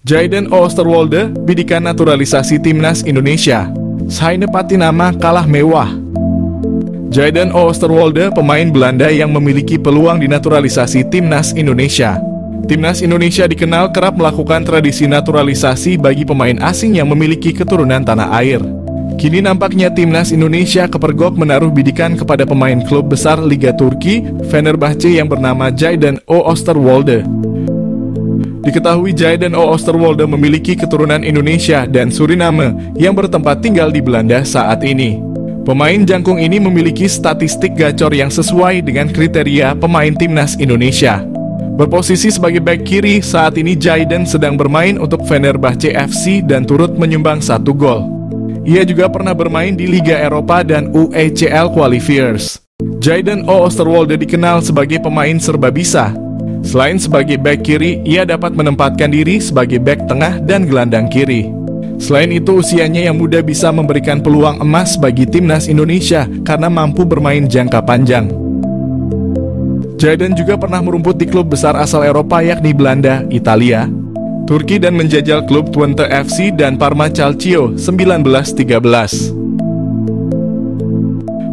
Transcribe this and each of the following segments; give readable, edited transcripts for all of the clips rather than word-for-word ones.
Jayden Oosterwolde, bidikan naturalisasi Timnas Indonesia. Saine Patinama kalah mewah. Jayden Oosterwolde, pemain Belanda yang memiliki peluang dinaturalisasi Timnas Indonesia. Timnas Indonesia dikenal kerap melakukan tradisi naturalisasi bagi pemain asing yang memiliki keturunan tanah air. Kini nampaknya Timnas Indonesia kepergok menaruh bidikan kepada pemain klub besar Liga Turki, Fenerbahce yang bernama Jayden Oosterwolde. Diketahui Jayden Oosterwolde memiliki keturunan Indonesia dan Suriname yang bertempat tinggal di Belanda saat ini. Pemain jangkung ini memiliki statistik gacor yang sesuai dengan kriteria pemain Timnas Indonesia. Berposisi sebagai bek kiri, saat ini Jayden sedang bermain untuk Fenerbahce FC dan turut menyumbang 1 gol. Ia juga pernah bermain di Liga Eropa dan UECL Qualifiers. Jayden Oosterwolde dikenal sebagai pemain serba bisa. Selain sebagai bek kiri, ia dapat menempatkan diri sebagai bek tengah dan gelandang kiri. Selain itu, usianya yang muda bisa memberikan peluang emas bagi Timnas Indonesia karena mampu bermain jangka panjang. Jayden juga pernah merumput di klub besar asal Eropa yakni Belanda, Italia, Turki dan menjajal klub Twente FC dan Parma Calcio 1913.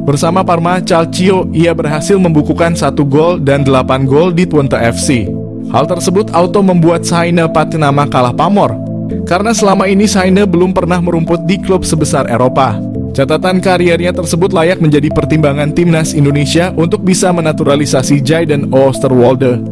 Bersama Parma Calcio, ia berhasil membukukan 1 gol dan 8 gol di Twente FC. Hal tersebut auto membuat Saine Patinama kalah pamor, karena selama ini Saine belum pernah merumput di klub sebesar Eropa. Catatan kariernya tersebut layak menjadi pertimbangan Timnas Indonesia untuk bisa menaturalisasi Jayden Oosterwolde.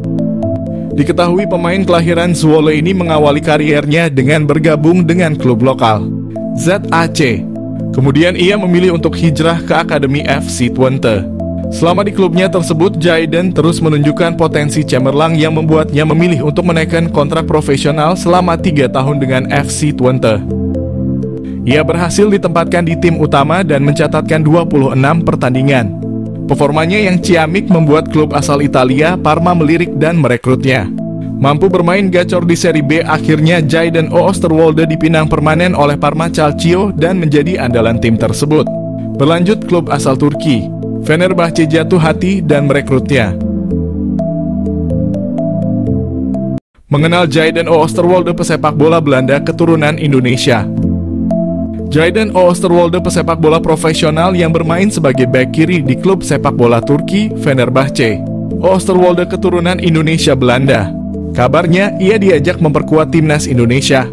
Diketahui pemain kelahiran Zwolle ini mengawali kariernya dengan bergabung dengan klub lokal, ZAC. Kemudian ia memilih untuk hijrah ke Akademi FC Twente. Selama di klubnya tersebut, Jayden terus menunjukkan potensi cemerlang yang membuatnya memilih untuk menaikkan kontrak profesional selama 3 tahun dengan FC Twente. Ia berhasil ditempatkan di tim utama dan mencatatkan 26 pertandingan. Performanya yang ciamik membuat klub asal Italia, Parma, melirik dan merekrutnya. Mampu bermain gacor di Serie B, akhirnya Jayden Oosterwolde dipinang permanen oleh Parma Calcio dan menjadi andalan tim tersebut. Berlanjut, klub asal Turki, Fenerbahce jatuh hati dan merekrutnya. Mengenal Jayden Oosterwolde, pesepak bola Belanda keturunan Indonesia. Jayden Oosterwolde, pesepak bola profesional yang bermain sebagai bek kiri di klub sepak bola Turki, Fenerbahce. Oosterwolde keturunan Indonesia Belanda. Kabarnya, ia diajak memperkuat Timnas Indonesia.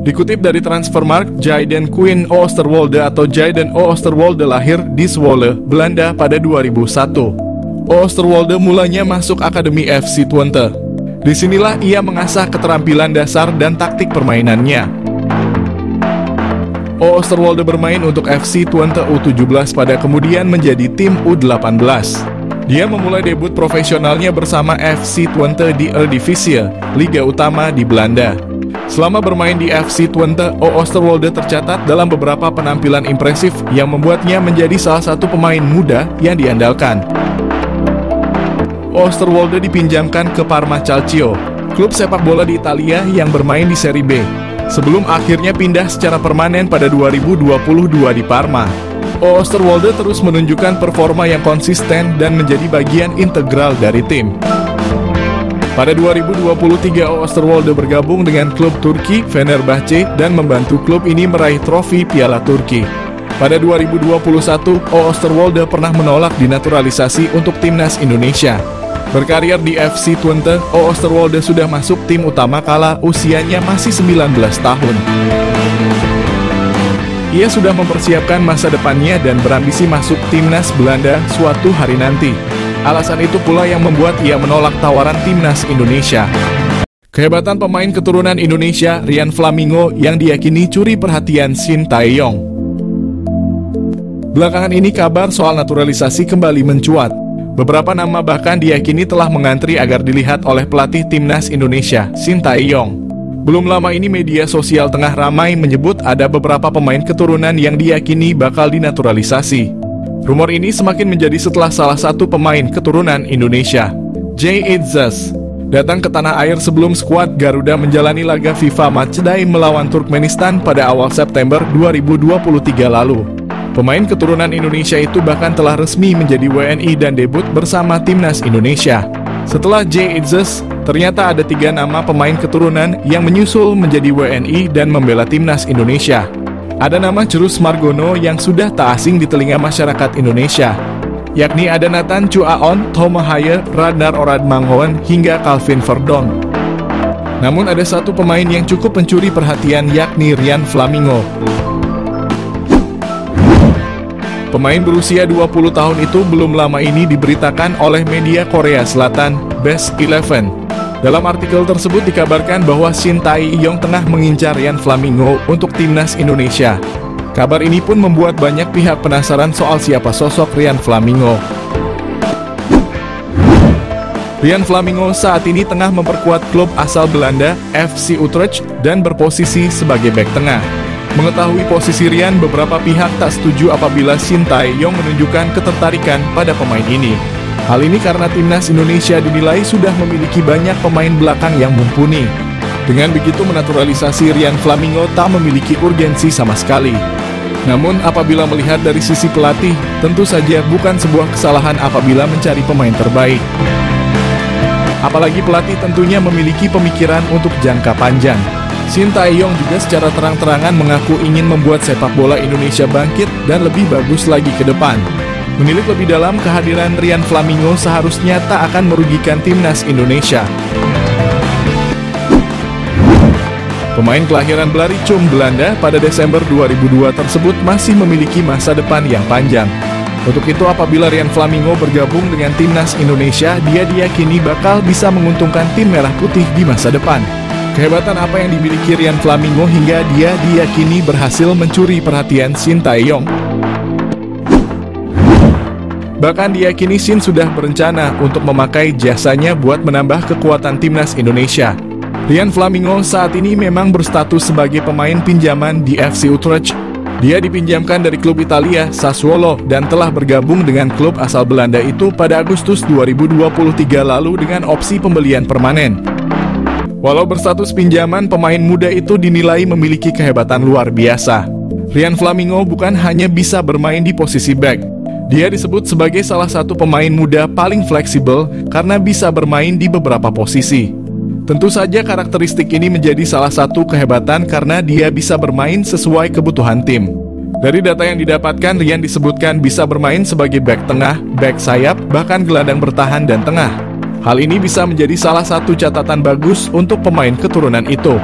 Dikutip dari Transfermarkt, Jayden Quinn Oosterwolde atau Jayden Oosterwolde lahir di Zwolle, Belanda pada 2001. Oosterwolde mulanya masuk Akademi FC Twente. Disinilah ia mengasah keterampilan dasar dan taktik permainannya. Oosterwolde bermain untuk FC Twente U17 pada kemudian menjadi tim U18. Dia memulai debut profesionalnya bersama FC Twente di Eredivisie, Liga Utama di Belanda. Selama bermain di FC Twente, Oosterwolde tercatat dalam beberapa penampilan impresif yang membuatnya menjadi salah satu pemain muda yang diandalkan. Oosterwolde dipinjamkan ke Parma Calcio, klub sepak bola di Italia yang bermain di Serie B, sebelum akhirnya pindah secara permanen pada 2022 di Parma. Oosterwolde terus menunjukkan performa yang konsisten dan menjadi bagian integral dari tim. Pada 2023, Oosterwolde bergabung dengan klub Turki, Fenerbahce, dan membantu klub ini meraih trofi Piala Turki. Pada 2021, Oosterwolde pernah menolak dinaturalisasi untuk Timnas Indonesia. Berkarir di FC Twente, Oosterwolde sudah masuk tim utama kala usianya masih 19 tahun. Ia sudah mempersiapkan masa depannya dan berambisi masuk Timnas Belanda suatu hari nanti. Alasan itu pula yang membuat ia menolak tawaran Timnas Indonesia. Kehebatan pemain keturunan Indonesia, Rian Flamingo, yang diyakini curi perhatian Shin Tae-yong. Belakangan ini kabar soal naturalisasi kembali mencuat. Beberapa nama bahkan diyakini telah mengantri agar dilihat oleh pelatih Timnas Indonesia, Shin Tae-yong. Belum lama ini media sosial tengah ramai menyebut ada beberapa pemain keturunan yang diyakini bakal dinaturalisasi. Rumor ini semakin menjadi setelah salah satu pemain keturunan Indonesia, Jay Itzas, datang ke tanah air sebelum skuad Garuda menjalani laga FIFA Matchday melawan Turkmenistan pada awal September 2023 lalu. Pemain keturunan Indonesia itu bahkan telah resmi menjadi WNI dan debut bersama Timnas Indonesia. Setelah Jay Itzes, ternyata ada 3 nama pemain keturunan yang menyusul menjadi WNI dan membela timnas Indonesia. Ada nama Cerus Margono yang sudah tak asing di telinga masyarakat Indonesia, yakni ada Nathan Chuaon, Toma Haye, Radnar Oradmangoen, hingga Calvin Verdong. Namun ada satu pemain yang cukup mencuri perhatian, yakni Ryan Flamingo. Pemain berusia 20 tahun itu belum lama ini diberitakan oleh media Korea Selatan, Best 11. Dalam artikel tersebut dikabarkan bahwa Shin Tae-yong tengah mengincar Ryan Flamingo untuk timnas Indonesia. Kabar ini pun membuat banyak pihak penasaran soal siapa sosok Ryan Flamingo. Ryan Flamingo saat ini tengah memperkuat klub asal Belanda, FC Utrecht, dan berposisi sebagai bek tengah. Mengetahui posisi Ryan, beberapa pihak tak setuju apabila Shin Tae-yong menunjukkan ketertarikan pada pemain ini. Hal ini karena timnas Indonesia dinilai sudah memiliki banyak pemain belakang yang mumpuni. Dengan begitu menaturalisasi Ryan Flamingo tak memiliki urgensi sama sekali. Namun apabila melihat dari sisi pelatih, tentu saja bukan sebuah kesalahan apabila mencari pemain terbaik. Apalagi pelatih tentunya memiliki pemikiran untuk jangka panjang. Shin Tae-yong juga secara terang-terangan mengaku ingin membuat sepak bola Indonesia bangkit dan lebih bagus lagi ke depan. Menilik lebih dalam, kehadiran Ryan Flamingo seharusnya tak akan merugikan timnas Indonesia. Pemain kelahiran Blaricum, Belanda pada Desember 2002 tersebut masih memiliki masa depan yang panjang. Untuk itu apabila Ryan Flamingo bergabung dengan timnas Indonesia, dia diyakini bakal bisa menguntungkan tim merah putih di masa depan. Kehebatan apa yang dimiliki Ryan Flamingo hingga dia diyakini berhasil mencuri perhatian Shin Tae-yong? Bahkan diyakini Shin sudah berencana untuk memakai jasanya buat menambah kekuatan timnas Indonesia. Ryan Flamingo saat ini memang berstatus sebagai pemain pinjaman di FC Utrecht. Dia dipinjamkan dari klub Italia, Sassuolo, dan telah bergabung dengan klub asal Belanda itu pada Agustus 2023 lalu dengan opsi pembelian permanen. Walau berstatus pinjaman, pemain muda itu dinilai memiliki kehebatan luar biasa. Ryan Flamingo bukan hanya bisa bermain di posisi back. Dia disebut sebagai salah satu pemain muda paling fleksibel karena bisa bermain di beberapa posisi. Tentu saja karakteristik ini menjadi salah satu kehebatan karena dia bisa bermain sesuai kebutuhan tim. Dari data yang didapatkan, Ryan disebutkan bisa bermain sebagai back tengah, back sayap, bahkan gelandang bertahan dan tengah. Hal ini bisa menjadi salah satu catatan bagus untuk pemain keturunan itu.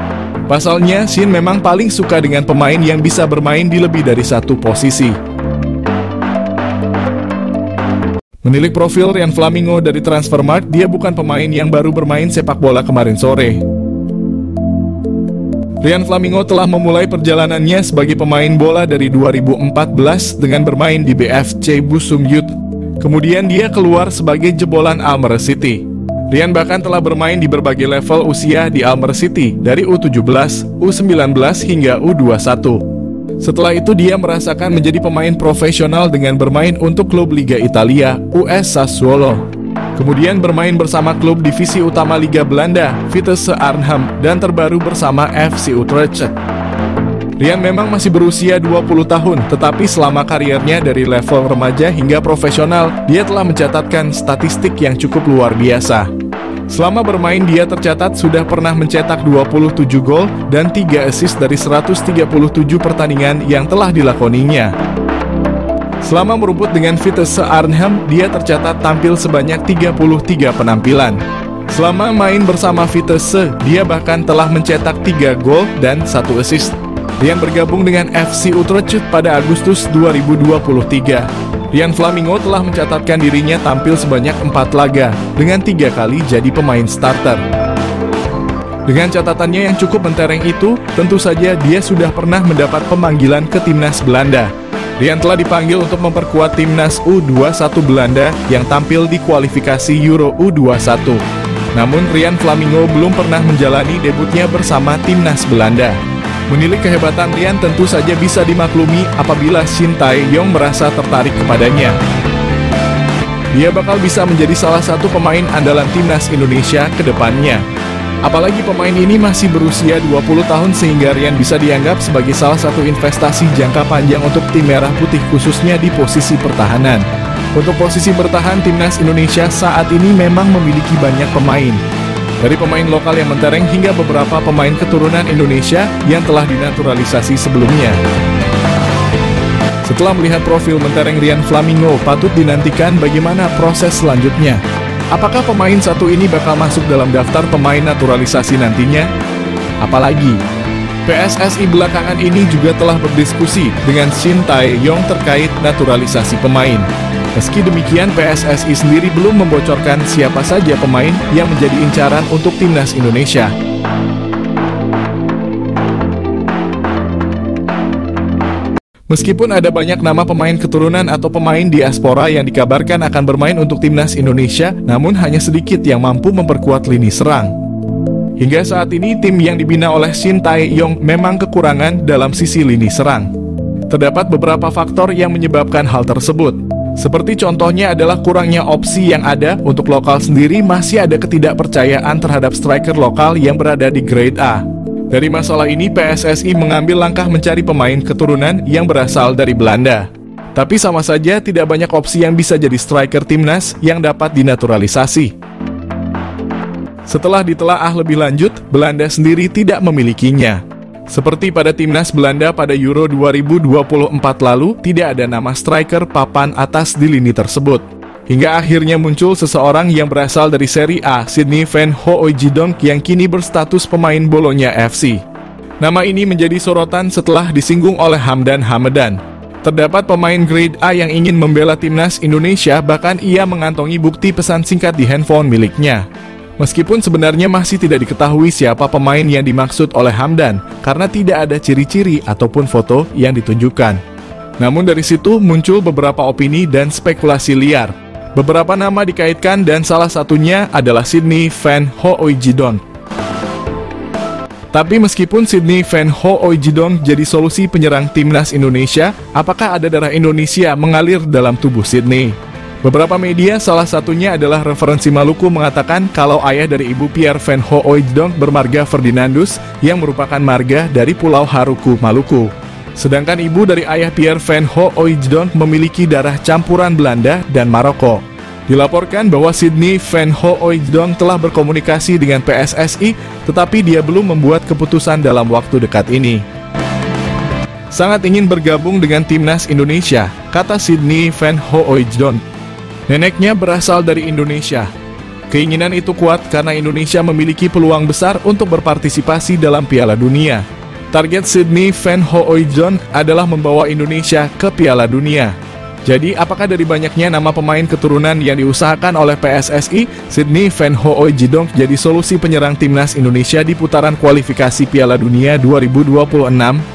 Pasalnya, Shin memang paling suka dengan pemain yang bisa bermain di lebih dari satu posisi. Menilik profil Ryan Flamingo dari Transfermarkt, dia bukan pemain yang baru bermain sepak bola kemarin sore. Ryan Flamingo telah memulai perjalanannya sebagai pemain bola dari 2014 dengan bermain di BFC Busung Youth. Kemudian dia keluar sebagai jebolan Almere City. Ryan bahkan telah bermain di berbagai level usia di Almere City, dari U17, U19 hingga U21. Setelah itu dia merasakan menjadi pemain profesional dengan bermain untuk klub Liga Italia, US Sassuolo. Kemudian bermain bersama klub divisi utama Liga Belanda, Vitesse Arnhem, dan terbaru bersama FC Utrecht. Ryan memang masih berusia 20 tahun, tetapi selama karirnya dari level remaja hingga profesional, dia telah mencatatkan statistik yang cukup luar biasa. Selama bermain dia tercatat sudah pernah mencetak 27 gol dan 3 assist dari 137 pertandingan yang telah dilakoninya. Selama merumput dengan Vitesse Arnhem, dia tercatat tampil sebanyak 33 penampilan. Selama main bersama Vitesse, dia bahkan telah mencetak 3 gol dan 1 assist. Ryan bergabung dengan FC Utrecht pada Agustus 2023. Ryan Flamingo telah mencatatkan dirinya tampil sebanyak 4 laga, dengan 3 kali jadi pemain starter. Dengan catatannya yang cukup mentereng itu, tentu saja dia sudah pernah mendapat pemanggilan ke timnas Belanda. Ryan telah dipanggil untuk memperkuat timnas U21 Belanda yang tampil di kualifikasi Euro U21. Namun Ryan Flamingo belum pernah menjalani debutnya bersama timnas Belanda. Menilik kehebatan Ryan tentu saja bisa dimaklumi apabila Shin Tae-yong merasa tertarik kepadanya. Dia bakal bisa menjadi salah satu pemain andalan timnas Indonesia ke depannya. Apalagi pemain ini masih berusia 20 tahun sehingga Ryan bisa dianggap sebagai salah satu investasi jangka panjang untuk tim merah putih khususnya di posisi pertahanan. Untuk posisi bertahan, timnas Indonesia saat ini memang memiliki banyak pemain. Dari pemain lokal yang mentereng hingga beberapa pemain keturunan Indonesia yang telah dinaturalisasi sebelumnya. Setelah melihat profil mentereng Rian Flamingo, patut dinantikan bagaimana proses selanjutnya. Apakah pemain satu ini bakal masuk dalam daftar pemain naturalisasi nantinya? Apalagi, PSSI belakangan ini juga telah berdiskusi dengan Shin Tae-yong terkait naturalisasi pemain. Meski demikian, PSSI sendiri belum membocorkan siapa saja pemain yang menjadi incaran untuk timnas Indonesia. Meskipun ada banyak nama pemain keturunan atau pemain diaspora yang dikabarkan akan bermain untuk timnas Indonesia, namun hanya sedikit yang mampu memperkuat lini serang. Hingga saat ini, tim yang dibina oleh Shin Tae-yong memang kekurangan dalam sisi lini serang. Terdapat beberapa faktor yang menyebabkan hal tersebut. Seperti contohnya adalah kurangnya opsi yang ada. Untuk lokal sendiri masih ada ketidakpercayaan terhadap striker lokal yang berada di grade A. Dari masalah ini, PSSI mengambil langkah mencari pemain keturunan yang berasal dari Belanda. Tapi sama saja tidak banyak opsi yang bisa jadi striker timnas yang dapat dinaturalisasi. Setelah ditelaah lebih lanjut, Belanda sendiri tidak memilikinya. Seperti pada timnas Belanda pada Euro 2024 lalu, tidak ada nama striker papan atas di lini tersebut. Hingga akhirnya muncul seseorang yang berasal dari Serie A, Sydney Van Hooijdonk, yang kini berstatus pemain Bologna FC. Nama ini menjadi sorotan setelah disinggung oleh Hamdan Hamedan. Terdapat pemain grade A yang ingin membela timnas Indonesia, bahkan ia mengantongi bukti pesan singkat di handphone miliknya. Meskipun sebenarnya masih tidak diketahui siapa pemain yang dimaksud oleh Hamdan, karena tidak ada ciri-ciri ataupun foto yang ditunjukkan. Namun dari situ muncul beberapa opini dan spekulasi liar. Beberapa nama dikaitkan dan salah satunya adalah Sydney Van Hooijdonk. Tapi meskipun Sydney Van Hooijdonk jadi solusi penyerang timnas Indonesia, apakah ada darah Indonesia mengalir dalam tubuh Sydney? Beberapa media, salah satunya adalah Referensi Maluku, mengatakan kalau ayah dari ibu Pierre Van Hooijdonk bermarga Ferdinandus, yang merupakan marga dari Pulau Haruku, Maluku. Sedangkan ibu dari ayah Pierre Van Hooijdonk memiliki darah campuran Belanda dan Maroko. Dilaporkan bahwa Sydney Van Hooijdonk telah berkomunikasi dengan PSSI, tetapi dia belum membuat keputusan dalam waktu dekat ini. Sangat ingin bergabung dengan timnas Indonesia, kata Sydney Van Hooijdonk. Neneknya berasal dari Indonesia. Keinginan itu kuat karena Indonesia memiliki peluang besar untuk berpartisipasi dalam Piala Dunia. Target Sydney Van Hooijdonk adalah membawa Indonesia ke Piala Dunia. Jadi, apakah dari banyaknya nama pemain keturunan yang diusahakan oleh PSSI, Sydney Van Hooijdonk jadi solusi penyerang timnas Indonesia di putaran kualifikasi Piala Dunia 2026?